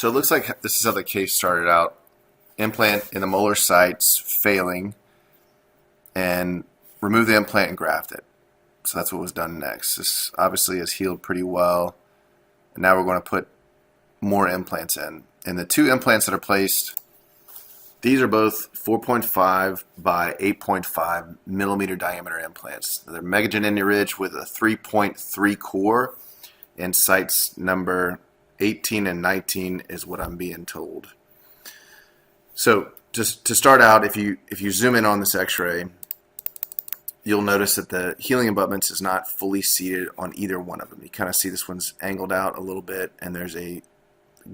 So it looks like this is how the case started out. Implant in the molar sites failing, and remove the implant and graft it. So that's what was done next. This obviously has healed pretty well. And now we're going to put more implants in. And the two implants that are placed, these are both 4.5 by 8.5 millimeter diameter implants. They're Megagen Ridge with a 3.3 core, and sites number 18 and 19 is what I'm being told. So just to start out, if you zoom in on this x-ray, you'll notice that the healing abutments is not fully seated on either one of them. You kind of see this one's angled out a little bit, and there's a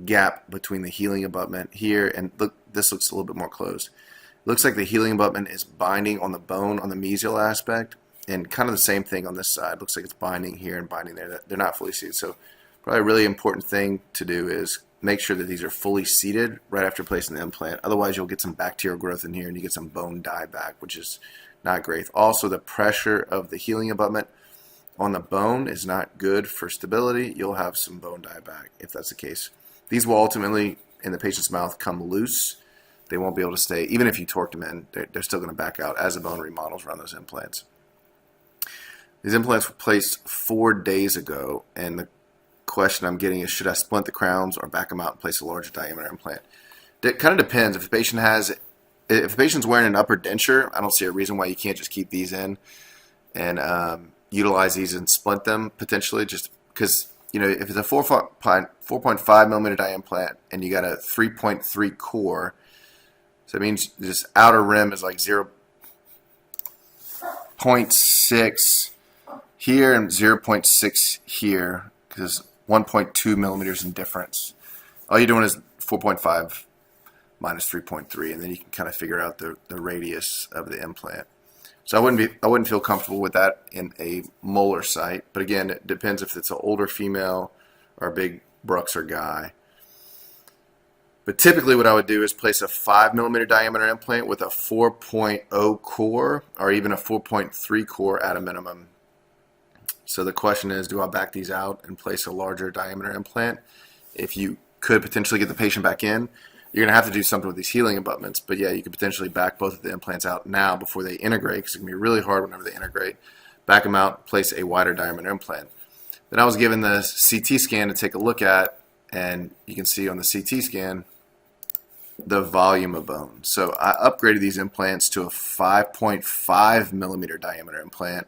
gap between the healing abutment here, and look, this looks a little bit more closed. It looks like the healing abutment is binding on the bone on the mesial aspect, and kind of the same thing on this side. Looks like it's binding here and binding there. They're not fully seated. So probably a really important thing to do is make sure that these are fully seated right after placing the implant. Otherwise, you'll get some bacterial growth in here, and you get some bone dieback, which is not great. Also, the pressure of the healing abutment on the bone is not good for stability. You'll have some bone dieback if that's the case. These will ultimately, in the patient's mouth, come loose. They won't be able to stay. Even if you torque them in, they're still going to back out as the bone remodels around those implants. These implants were placed 4 days ago, and the question I'm getting is, should I splint the crowns or back them out and place a larger diameter implant? It kind of depends. If the patient's wearing an upper denture, I don't see a reason why you can't just keep these in and utilize these and splint them potentially, just because, you know, if it's a 4.5 millimeter die implant and you got a 3.3 core, so it means this outer rim is like 0.6 here and 0.6 here, because 1.2 millimeters in difference. All you're doing is 4.5 minus 3.3, and then you can kind of figure out the radius of the implant. So I wouldn't feel comfortable with that in a molar site, but again, it depends if it's an older female or a big Bruxer guy. But typically what I would do is place a 5 millimeter diameter implant with a 4.0 core or even a 4.3 core at a minimum. So the question is, do I back these out and place a larger diameter implant? If you could potentially get the patient back in, you're going to have to do something with these healing abutments. But yeah, you could potentially back both of the implants out now before they integrate, because it's going to be really hard whenever they integrate. Back them out, place a wider diameter implant. Then I was given the CT scan to take a look at, and you can see on the CT scan the volume of bone. So I upgraded these implants to a 5.5 millimeter diameter implant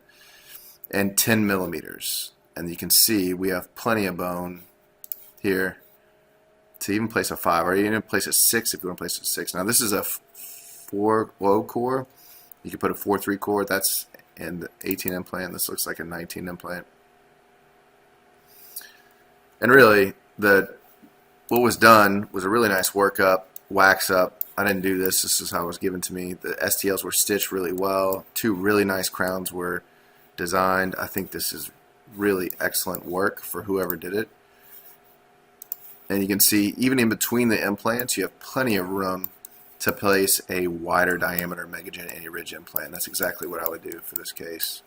and 10 millimeters. And you can see we have plenty of bone here to even place a 5, or even place a 6 if you want to place a 6. Now this is a 4.0 core. You can put a 4.3 core. That's in the 18 implant. This looks like a 19 implant. And really, what was done was a really nice workup, wax up. I didn't do this. This is how it was given to me. The STLs were stitched really well. 2 really nice crowns were designed. I think this is really excellent work for whoever did it. And you can see even in between the implants, you have plenty of room to place a wider diameter Megagen Ridge implant. That's exactly what I would do for this case.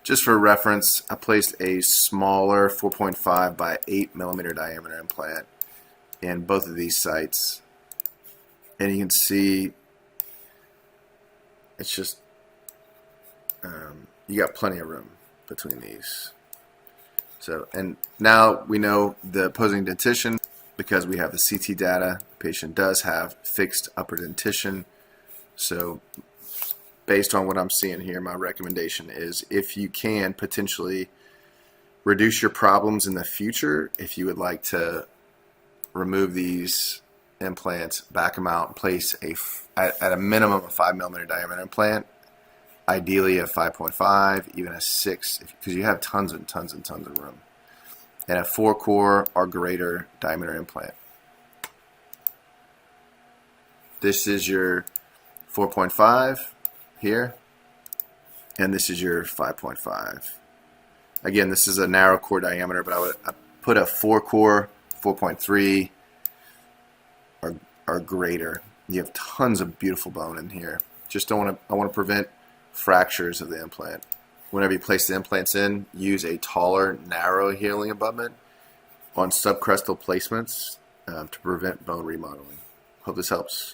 Just for reference, I placed a smaller 4.5 by 8 millimeter diameter implant in both of these sites. And you can see it's just, you got plenty of room between these. So, and now we know the opposing dentition because we have the CT data. The patient does have fixed upper dentition. So based on what I'm seeing here, my recommendation is, if you can potentially reduce your problems in the future, if you would like to remove these implants, back them out, and place at a minimum a 5 millimeter diameter implant, ideally a 5.5, even a 6, because you have tons and tons and tons of room, and a 4 core or greater diameter implant. This is your 4.5 here, and this is your 5.5. Again, this is a narrow core diameter, but I put a 4 core, 4.3 or greater. You have tons of beautiful bone in here. Just don't want to. I want to prevent fractures of the implant. Whenever you place the implants in, use a taller, narrow healing abutment on subcrestal placements. to prevent bone remodeling. Hope this helps.